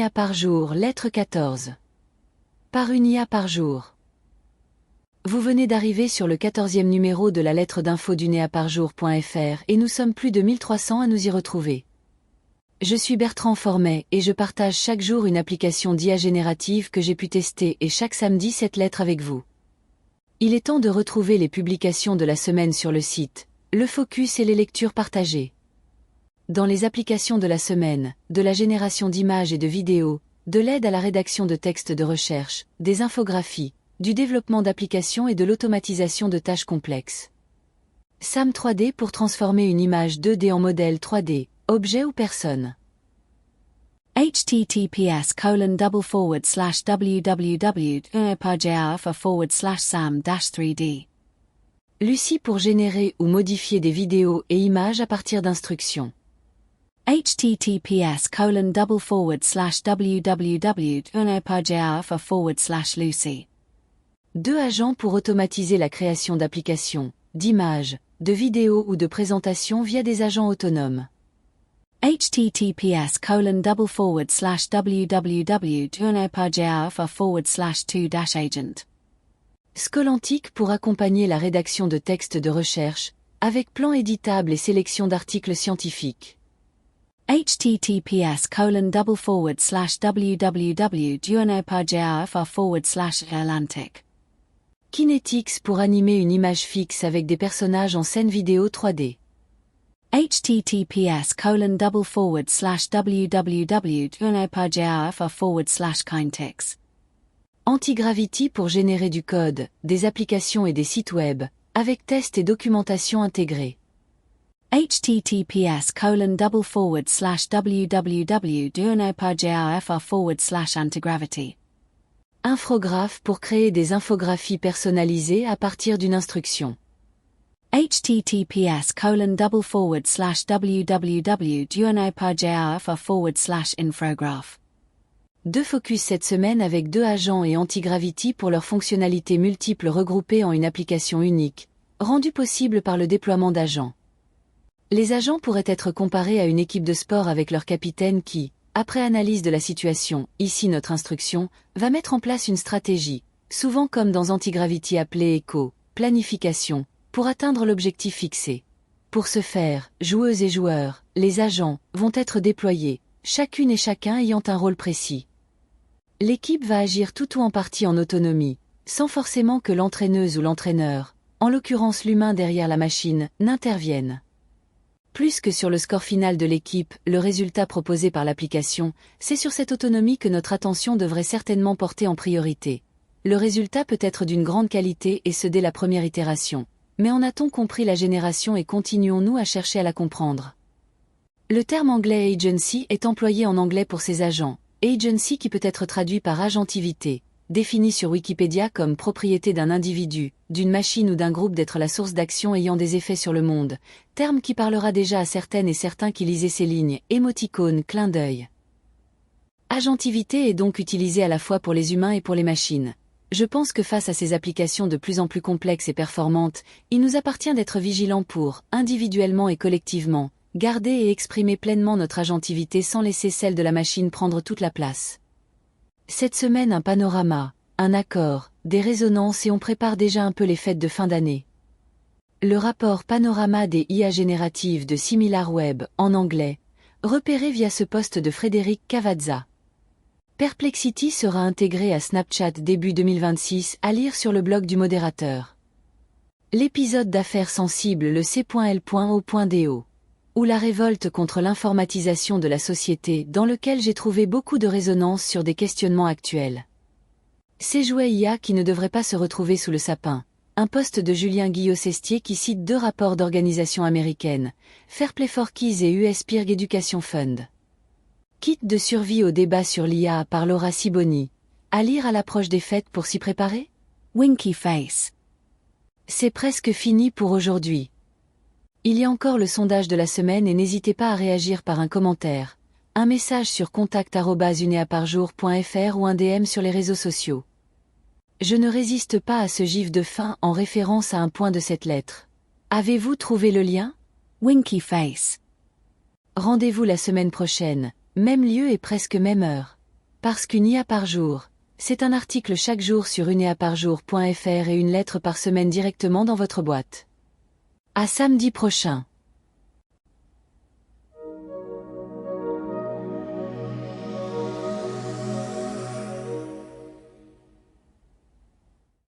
IA par jour, lettre 14. Par une IA par jour. Vous venez d'arriver sur le 14e numéro de la lettre d'info d'unéaparjour.fr et nous sommes plus de 1300 à nous y retrouver. Je suis Bertrand Formet et je partage chaque jour une application d'IA générative que j'ai pu tester et chaque samedi cette lettre avec vous. Il est temps de retrouver les publications de la semaine sur le site, le focus et les lectures partagées. Dans les applications de la semaine, de la génération d'images et de vidéos, de l'aide à la rédaction de textes de recherche, des infographies, du développement d'applications et de l'automatisation de tâches complexes. SAM 3D pour transformer une image 2D en modèle 3D, objet ou personne. https://www.parjr/sam-3d. Lucie pour générer ou modifier des vidéos et images à partir d'instructions. https://www.parjr/lucy. 2 agents pour automatiser la création d'applications, d'images, de vidéos ou de présentations via des agents autonomes. https://www.parjr/2-agent. Scholantic pour accompagner la rédaction de textes de recherche, avec plan éditable et sélection d'articles scientifiques. https://www.parjr/Atlantic. Kinetics pour animer une image fixe avec des personnages en scène vidéo 3D. https://www.parjr/Kinetics. Antigravity pour générer du code, des applications et des sites web, avec tests et documentation intégrés. https://www.parjr/Antigravity. Infographe pour créer des infographies personnalisées à partir d'une instruction. https://www.parjr/infograph. 2 focus cette semaine avec 2 agents et Antigravity pour leurs fonctionnalités multiples regroupées en une application unique, rendue possible par le déploiement d'agents. Les agents pourraient être comparés à une équipe de sport avec leur capitaine qui, après analyse de la situation, ici notre instruction, va mettre en place une stratégie, souvent comme dans Antigravity appelée éco, planification, pour atteindre l'objectif fixé. Pour ce faire, joueuses et joueurs, les agents, vont être déployés, chacune et chacun ayant un rôle précis. L'équipe va agir tout ou en partie en autonomie, sans forcément que l'entraîneuse ou l'entraîneur, en l'occurrence l'humain derrière la machine, n'intervienne. Plus que sur le score final de l'équipe, le résultat proposé par l'application, c'est sur cette autonomie que notre attention devrait certainement porter en priorité. Le résultat peut être d'une grande qualité et ce dès la première itération. Mais en a-t-on compris la génération et continuons-nous à chercher à la comprendre? Le terme anglais agency est employé en anglais pour ces agents. Agency qui peut être traduit par agentivité, défini sur Wikipédia comme propriété d'un individu, d'une machine ou d'un groupe d'être la source d'action ayant des effets sur le monde, terme qui parlera déjà à certaines et certains qui lisaient ces lignes, émoticônes, clin d'œil. Agentivité est donc utilisée à la fois pour les humains et pour les machines. Je pense que face à ces applications de plus en plus complexes et performantes, il nous appartient d'être vigilants pour, individuellement et collectivement, garder et exprimer pleinement notre agentivité sans laisser celle de la machine prendre toute la place. Cette semaine un panorama, un accord, des résonances et on prépare déjà un peu les fêtes de fin d'année. Le rapport Panorama des IA génératives de SimilarWeb, en anglais, repéré via ce post de Frédéric Cavazza. Perplexity sera intégré à Snapchat début 2026 à lire sur le blog du modérateur. L'épisode d'affaires sensibles le c.l.o.do. Ou la révolte contre l'informatisation de la société dans lequel j'ai trouvé beaucoup de résonance sur des questionnements actuels. Ces jouets IA qui ne devraient pas se retrouver sous le sapin. Un post de Julien Guillot-Sestier qui cite 2 rapports d'organisations américaines, Fair Play for Kids et US Peer Education Fund. Kit de survie au débat sur l'IA par Laura Siboni. À lire à l'approche des fêtes pour s'y préparer? Winky Face. C'est presque fini pour aujourd'hui. Il y a encore le sondage de la semaine et n'hésitez pas à réagir par un commentaire, un message sur contact@uneaparjour.fr ou un DM sur les réseaux sociaux. Je ne résiste pas à ce gif de fin en référence à un point de cette lettre. Avez-vous trouvé le lien? Winky Face. Rendez-vous la semaine prochaine, même lieu et presque même heure. Parce qu'une IA par jour, c'est un article chaque jour sur uneaparjour.fr et une lettre par semaine directement dans votre boîte. À samedi prochain.